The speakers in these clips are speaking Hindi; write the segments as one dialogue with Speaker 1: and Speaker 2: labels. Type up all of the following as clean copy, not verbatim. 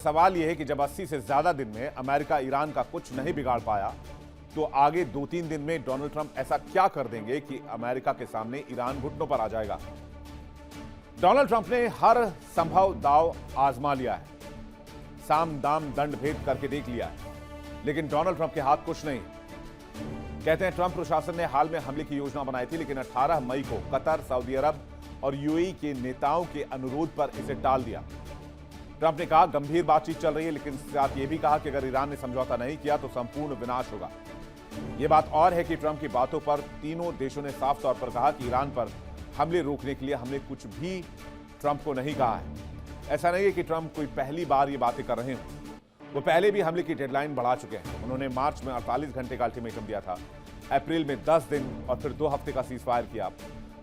Speaker 1: सवाल यह है कि जब 80 से ज्यादा दिन में अमेरिका ईरान का कुछ नहीं बिगाड़ पाया, तो आगे 2-3 दिन में डोनाल्ड ट्रंप ऐसा क्या कर देंगे कि अमेरिका के सामने ईरान घुटनों पर आ जाएगा। डोनाल्ड ट्रंप ने हर संभव दांव आजमा लिया है, साम दाम दंड भेद करके देख लिया है, लेकिन डोनाल्ड ट्रंप के हाथ कुछ नहीं। कहते हैं ट्रंप प्रशासन ने हाल में हमले की योजना बनाई थी, लेकिन 18 मई को कतर, सऊदी अरब और यूएई के नेताओं के अनुरोध पर इसे टाल दिया। ट्रंप ने कहा गंभीर बातचीत चल रही है, लेकिन साथ यह भी कहा कि अगर ईरान ने समझौता नहीं किया तो संपूर्ण विनाश होगा। यह बात और है कि ट्रंप की बातों पर तीनों देशों ने साफ तौर पर कहा कि ईरान पर हमले रोकने के लिए हमने कुछ भी ट्रंप को नहीं कहा है। ऐसा नहीं है कि ट्रंप कोई पहली बार ये बातें कर रहे हों, वो पहले भी हमले की डेडलाइन बढ़ा चुके हैं। उन्होंने मार्च में 48 घंटे का अल्टीमेटम दिया था, अप्रैल में 10 दिन और फिर 2 हफ्ते का सीज फायर किया।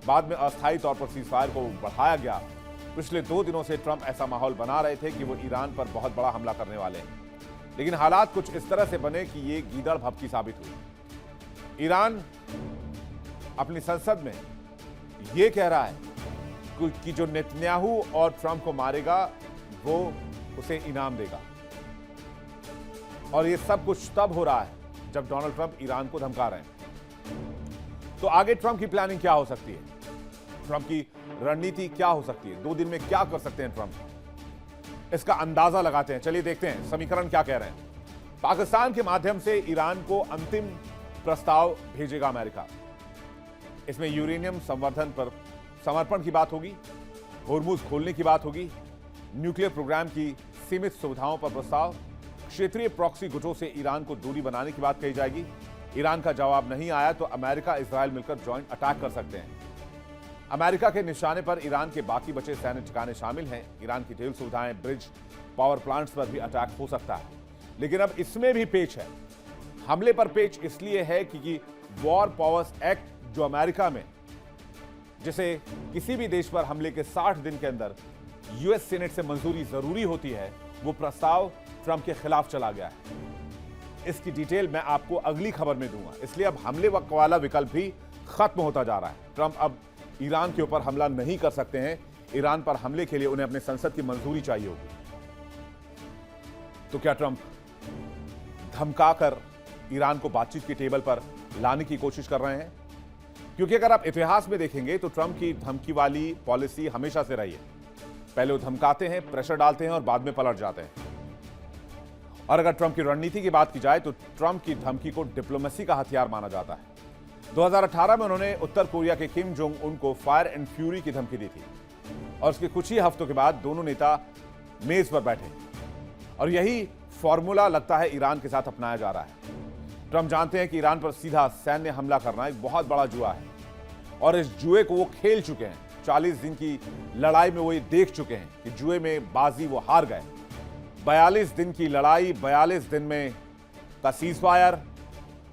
Speaker 1: बाद में अस्थायी तौर पर सीज फायर को बढ़ाया गया। पिछले 2 दिनों से ट्रंप ऐसा माहौल बना रहे थे कि वो ईरान पर बहुत बड़ा हमला करने वाले हैं, लेकिन हालात कुछ इस तरह से बने कि ये गीदड़ भभकी साबित हुई। ईरान अपनी संसद में ये कह रहा है कि जो नेतन्याहू और ट्रंप को मारेगा वो उसे इनाम देगा, और ये सब कुछ तब हो रहा है जब डोनाल्ड ट्रंप ईरान को धमका रहे हैं। तो आगे ट्रंप की प्लानिंग क्या हो सकती है, ट्रंप की रणनीति क्या हो सकती है, 2 दिन में क्या कर सकते हैं ट्रंप, इसका अंदाजा लगाते हैं। चलिए देखते हैं समीकरण क्या कह रहे हैं। पाकिस्तान के माध्यम से ईरान को अंतिम प्रस्ताव भेजेगा अमेरिका। इसमें यूरेनियम संवर्धन पर समर्पण की बात होगी, होर्मुज खोलने की बात होगी, न्यूक्लियर प्रोग्राम की सीमित सुविधाओं पर प्रस्ताव, क्षेत्रीय प्रॉक्सी गुटों से ईरान को दूरी बनाने की बात कही जाएगी। ईरान का जवाब नहीं आया तो अमेरिका इजराइल मिलकर जॉइंट अटैक कर सकते हैं। अमेरिका के निशाने पर ईरान के बाकी बचे सैन्य ठिकाने शामिल हैं। ईरान की जेल सुविधाएं, ब्रिज, पावर प्लांट्स पर भी अटैक हो सकता है। लेकिन अब इसमें भी पेच है। हमले पर पेच इसलिए है कि वॉर पावर्स एक्ट जो अमेरिका में, जिसे किसी भी देश पर हमले के 60 दिन के अंदर यूएस सीनेट से मंजूरी जरूरी होती है, वो प्रस्ताव ट्रंप के खिलाफ चला गया है। इसकी डिटेल मैं आपको अगली खबर में दूंगा। इसलिए अब हमले वाला विकल्प भी खत्म होता जा रहा है। ट्रंप अब ईरान के ऊपर हमला नहीं कर सकते हैं। ईरान पर हमले के लिए उन्हें अपने संसद की मंजूरी चाहिए होगी। तो क्या ट्रंप धमकाकर ईरान को बातचीत की टेबल पर लाने की कोशिश कर रहे हैं? क्योंकि अगर आप इतिहास में देखेंगे तो ट्रंप की धमकी वाली पॉलिसी हमेशा से रही है। पहले वो धमकाते हैं, प्रेशर डालते हैं और बाद में पलट जाते हैं। और अगर ट्रंप की रणनीति की बात की जाए तो ट्रंप की धमकी को डिप्लोमेसी का हथियार माना जाता है। 2018 में उन्होंने उत्तर कोरिया के किम जोंग उन को फायर एंड फ्यूरी की धमकी दी थी, और उसके कुछ ही हफ्तों के बाद दोनों नेता मेज पर बैठे, और यही फॉर्मूला लगता है ईरान के साथ अपनाया जा रहा है। ट्रंप जानते हैं कि ईरान पर सीधा सैन्य हमला करना एक बहुत बड़ा जुआ है, और इस जुए को वो खेल चुके हैं। 40 दिन की लड़ाई में वो ये देख चुके हैं कि जुए में बाजी वो हार गए। 42 दिन की लड़ाई, 42 दिन में का सीज फायर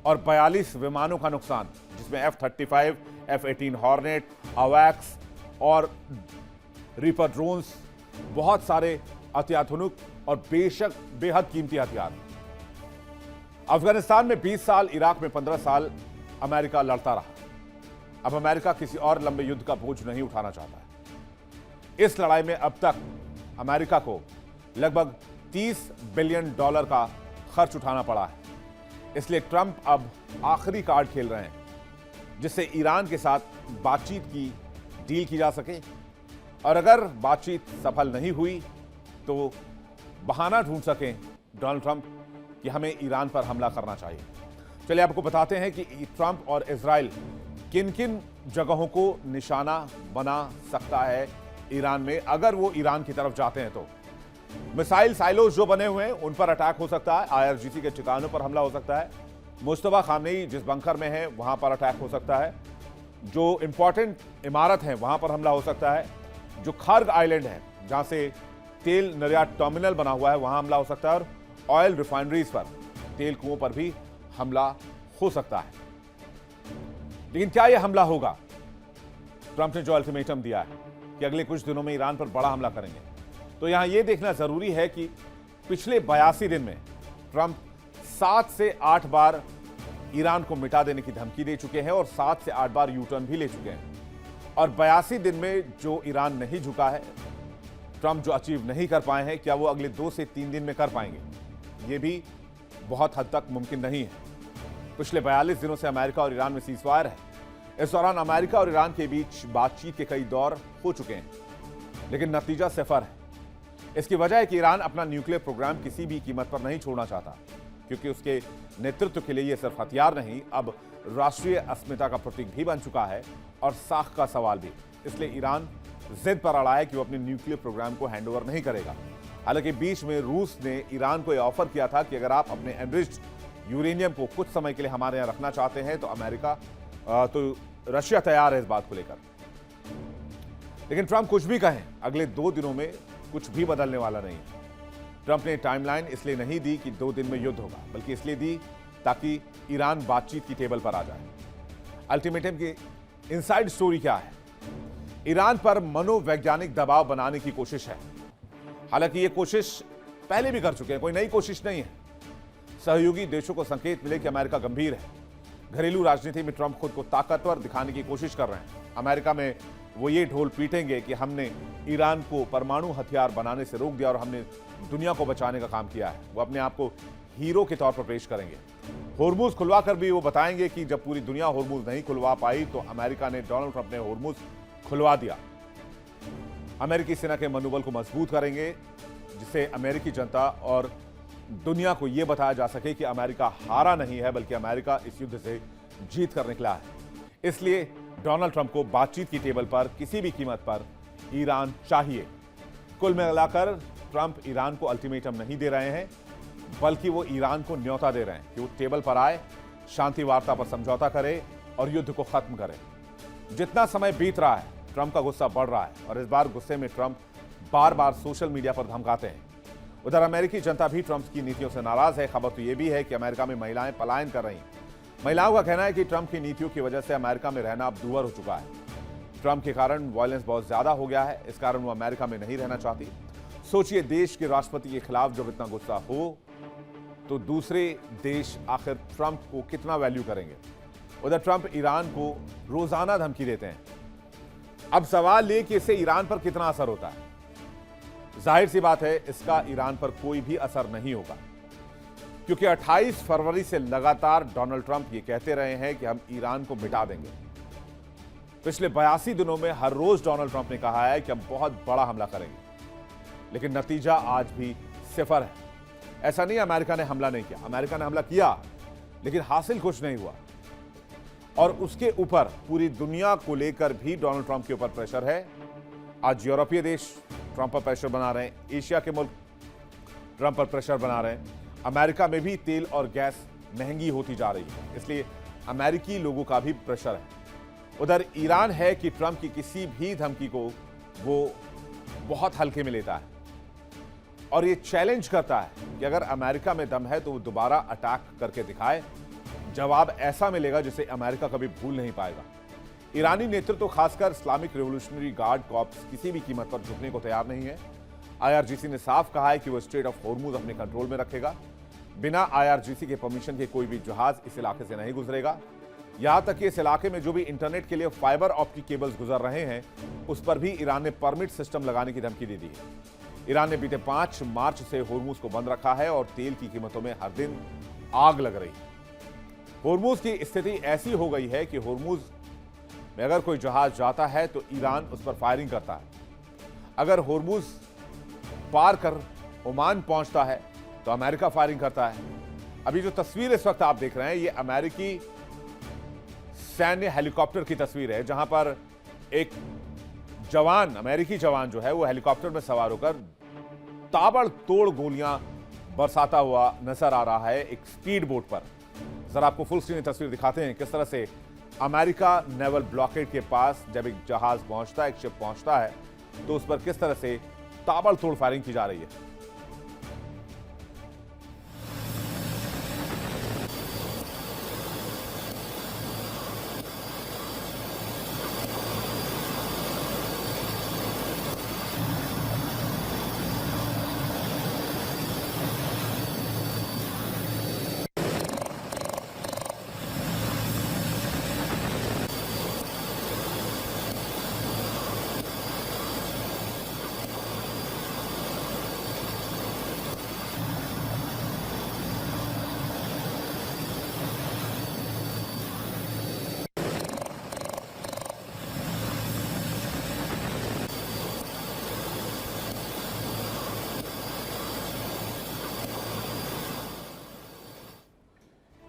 Speaker 1: और 42 विमानों का नुकसान, जिसमें F-35, F-18 हॉर्नेट, अवैक्स और रीपर ड्रोन्स, बहुत सारे अत्याधुनिक और बेशक बेहद कीमती हथियार। अफगानिस्तान में 20 साल, इराक में 15 साल अमेरिका लड़ता रहा। अब अमेरिका किसी और लंबे युद्ध का बोझ नहीं उठाना चाहता है। इस लड़ाई में अब तक अमेरिका को लगभग $30 बिलियन का खर्च उठाना पड़ा है। इसलिए ट्रंप अब आखिरी कार्ड खेल रहे हैं, जिससे ईरान के साथ बातचीत की डील की जा सके, और अगर बातचीत सफल नहीं हुई तो बहाना ढूंढ सकें डोनाल्ड ट्रंप कि हमें ईरान पर हमला करना चाहिए। चलिए आपको बताते हैं कि ट्रंप और इजराइल किन किन जगहों को निशाना बना सकता है ईरान में, अगर वो ईरान की तरफ जाते हैं तो। मिसाइल साइलोज जो बने हुए हैं उन पर अटैक हो सकता है, आईआरजीसी के ठिकानों पर हमला हो सकता है, मुस्तफा खामनेई जिस बंकर में है वहां पर अटैक हो सकता है, जो इंपॉर्टेंट इमारत है वहां पर हमला हो सकता है, जो खर्ग आइलैंड है जहां से तेल निर्यात टर्मिनल बना हुआ है वहां हमला हो सकता है, और ऑयल रिफाइनरीज पर, तेल कुओं पर भी हमला हो सकता है। लेकिन क्या यह हमला होगा? ट्रंप ने जो अल्टीमेटम दिया है कि अगले कुछ दिनों में ईरान पर बड़ा हमला करेंगे, तो यहां यह देखना जरूरी है कि पिछले 82 दिन में ट्रंप 7 से 8 बार ईरान को मिटा देने की धमकी दे चुके हैं, और 7 से 8 बार यू टर्न भी ले चुके हैं। और 82 दिन में जो ईरान नहीं झुका है, ट्रंप जो अचीव नहीं कर पाए हैं, क्या वो अगले 2 से 3 दिन में कर पाएंगे? ये भी बहुत हद तक मुमकिन नहीं है। पिछले 42 दिनों से अमेरिका और ईरान में सीजफायर है। इस दौरान अमेरिका और ईरान के बीच बातचीत के कई दौर हो चुके हैं, लेकिन नतीजा सिफर है। इसकी वजह है कि ईरान अपना न्यूक्लियर प्रोग्राम किसी भी कीमत पर नहीं छोड़ना चाहता, क्योंकि उसके नेतृत्व के लिए यह सिर्फ हथियार नहीं, अब राष्ट्रीय अस्मिता का प्रतीक भी बन चुका है और साख का सवाल भी। इसलिए ईरान जिद पर अड़ा है कि वो अपने न्यूक्लियर प्रोग्राम को हैंडओवर नहीं करेगा। हालांकि बीच में रूस ने ईरान को यह ऑफर किया था कि अगर आप अपने एनरिच्ड यूरेनियम को कुछ समय के लिए हमारे यहां रखना चाहते हैं तो रशिया तैयार है इस बात को लेकर। लेकिन ट्रंप कुछ भी कहें, अगले 2 दिनों में कुछ भी बदलने वाला नहीं। ट्रंप ने टाइमलाइन इसलिए नहीं दी कि 2 दिन में युद्ध होगा, बल्कि इसलिए दी ताकि ईरान बातचीत की टेबल पर आ जाए। अल्टीमेटम की इनसाइड स्टोरी क्या है? ईरान पर मनोवैज्ञानिक दबाव बनाने की कोशिश है। हालांकि यह कोशिश पहले भी कर चुके हैं, कोई नई कोशिश नहीं है। सहयोगी देशों को संकेत मिले कि अमेरिका गंभीर है। घरेलू राजनीति में ट्रंप खुद को ताकतवर दिखाने की कोशिश कर रहे हैं। अमेरिका में वो ये ढोल पीटेंगे कि हमने ईरान को परमाणु हथियार बनाने से रोक दिया और हमने दुनिया को बचाने का काम किया है। वो अपने आप को हीरो के तौर पर पेश करेंगे। होर्मुज खुलवा कर भी वो बताएंगे कि जब पूरी दुनिया होर्मुज नहीं खुलवा पाई तो अमेरिका ने, डोनाल्ड ट्रंप ने होर्मुज खुलवा दिया। अमेरिकी सेना के मनोबल को मजबूत करेंगे, जिससे अमेरिकी जनता और दुनिया को यह बताया जा सके कि अमेरिका हारा नहीं है, बल्कि अमेरिका इस युद्ध से जीत कर निकला है। इसलिए डोनाल्ड ट्रंप को बातचीत की टेबल पर किसी भी कीमत पर ईरान चाहिए। कुल मिलाकर ट्रंप ईरान को अल्टीमेटम नहीं दे रहे हैं, बल्कि वो ईरान को न्योता दे रहे हैं कि वो टेबल पर आए, शांति वार्ता पर समझौता करे और युद्ध को खत्म करे। जितना समय बीत रहा है, ट्रंप का गुस्सा बढ़ रहा है और इस बार गुस्से में ट्रंप बार बार सोशल मीडिया पर धमकाते हैं। उधर अमेरिकी जनता भी ट्रंप की नीतियों से नाराज है। खबर तो यह भी है कि अमेरिका में महिलाएं पलायन कर रही हैं। महिलाओं का कहना है कि ट्रंप की नीतियों की वजह से अमेरिका में रहना अब दूभर हो चुका है। ट्रंप के कारण वायलेंस बहुत ज्यादा हो गया है, इस कारण वो अमेरिका में नहीं रहना चाहती। सोचिए, देश के राष्ट्रपति के खिलाफ जब इतना गुस्सा हो तो दूसरे देश आखिर ट्रंप को कितना वैल्यू करेंगे। उधर ट्रंप ईरान को रोजाना धमकी देते हैं। अब सवाल ये कि इससे ईरान पर कितना असर होता है। जाहिर सी बात है, इसका ईरान पर कोई भी असर नहीं होगा, क्योंकि 28 फरवरी से लगातार डोनाल्ड ट्रंप ये कहते रहे हैं कि हम ईरान को मिटा देंगे। पिछले 82 दिनों में हर रोज डोनाल्ड ट्रंप ने कहा है कि हम बहुत बड़ा हमला करेंगे, लेकिन नतीजा आज भी सिफर है। ऐसा नहीं अमेरिका ने हमला नहीं किया, अमेरिका ने हमला किया, लेकिन हासिल कुछ नहीं हुआ। और उसके ऊपर पूरी दुनिया को लेकर भी डोनाल्ड ट्रंप के ऊपर प्रेशर है। आज यूरोपीय देश ट्रंप पर प्रेशर बना रहे हैं, एशिया के मुल्क ट्रंप पर प्रेशर बना रहे हैं। अमेरिका में भी तेल और गैस महंगी होती जा रही है, इसलिए अमेरिकी लोगों का भी प्रेशर है। उधर ईरान है कि ट्रंप की किसी भी धमकी को वो बहुत हल्के में लेता है और ये चैलेंज करता है कि अगर अमेरिका में दम है तो वो दोबारा अटैक करके दिखाए। जवाब ऐसा मिलेगा जिसे अमेरिका कभी भूल नहीं पाएगा। ईरानी नेतृत्व, खासकर इस्लामिक रिवोल्यूशनरी गार्ड कॉर्प्स, किसी भी कीमत पर झुकने को तैयार नहीं है। आईआरजीसी ने साफ कहा है कि वो स्ट्रेट ऑफ होर्मुज अपने कंट्रोल में रखेगा। बिना आईआरजीसी के परमिशन के कोई भी जहाज इस इलाके से नहीं गुजरेगा। यहां तक कि इस इलाके में जो भी इंटरनेट के लिए फाइबर ऑप्टिक केबल्स गुजर रहे हैं, उस पर भी ईरान ने परमिट सिस्टम लगाने की धमकी दे दी है। ईरान ने बीते 5 मार्च से होर्मुज को बंद रखा है और तेल की कीमतों में हर दिन आग लग रही है। होर्मुज की स्थिति ऐसी हो गई है कि होर्मुज में अगर कोई जहाज जाता है तो ईरान उस पर फायरिंग करता है। अगर होर्मुज पार कर ओमान पहुंचता है तो अमेरिका फायरिंग करता है। अभी जो तस्वीर इस वक्त आप देख रहे हैं, ये अमेरिकी सैन्य हेलीकॉप्टर की तस्वीर है, जहां पर एक जवान, अमेरिकी जवान जो है वो हेलीकॉप्टर में सवार होकर ताबड़तोड़ गोलियां बरसाता हुआ नजर आ रहा है एक स्पीड बोट पर। जरा आपको फुल स्क्रीन तस्वीर दिखाते हैं किस तरह से अमेरिका नेवल ब्लॉकेड के पास जब एक जहाज पहुंचता है, एक शिप पहुंचता है, तो उस पर किस तरह से ताबड़तोड़ फायरिंग की जा रही है।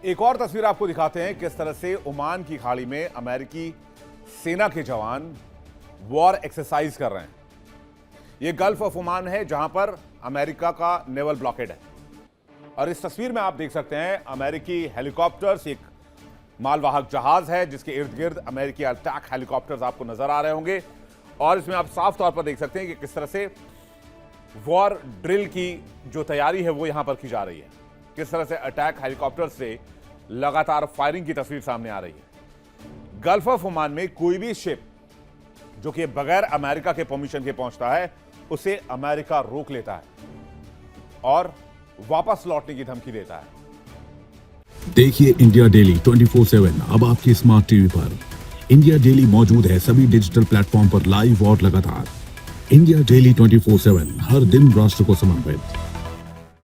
Speaker 1: एक और तस्वीर आपको दिखाते हैं किस तरह से ओमान की खाड़ी में अमेरिकी सेना के जवान वॉर एक्सरसाइज कर रहे हैं। यह गल्फ ऑफ ओमान है जहां पर अमेरिका का नेवल ब्लॉकेड है और इस तस्वीर में आप देख सकते हैं अमेरिकी हेलीकॉप्टर्स, एक मालवाहक जहाज है जिसके इर्द गिर्द अमेरिकी अटैक हेलीकॉप्टर्स आपको नजर आ रहे होंगे और इसमें आप साफ तौर पर देख सकते हैं कि किस तरह से वॉर ड्रिल की जो तैयारी है वो यहां पर की जा रही है। किस तरह से अटैक हेलीकॉप्टर से लगातार फायरिंग की तस्वीर सामने आ रही है। गल्फ ऑफ ओमान में कोई भी शिप जो कि बगैर अमेरिका के परमिशन के पहुंचता है उसे अमेरिका रोक लेता है और वापस लौटने की धमकी देता है।
Speaker 2: देखिए इंडिया डेली 24/7 अब आपके स्मार्ट टीवी पर। इंडिया डेली मौजूद है सभी डिजिटल प्लेटफॉर्म पर लाइव और लगातार। इंडिया डेली 24/7 हर दिन राष्ट्र को समर्पित।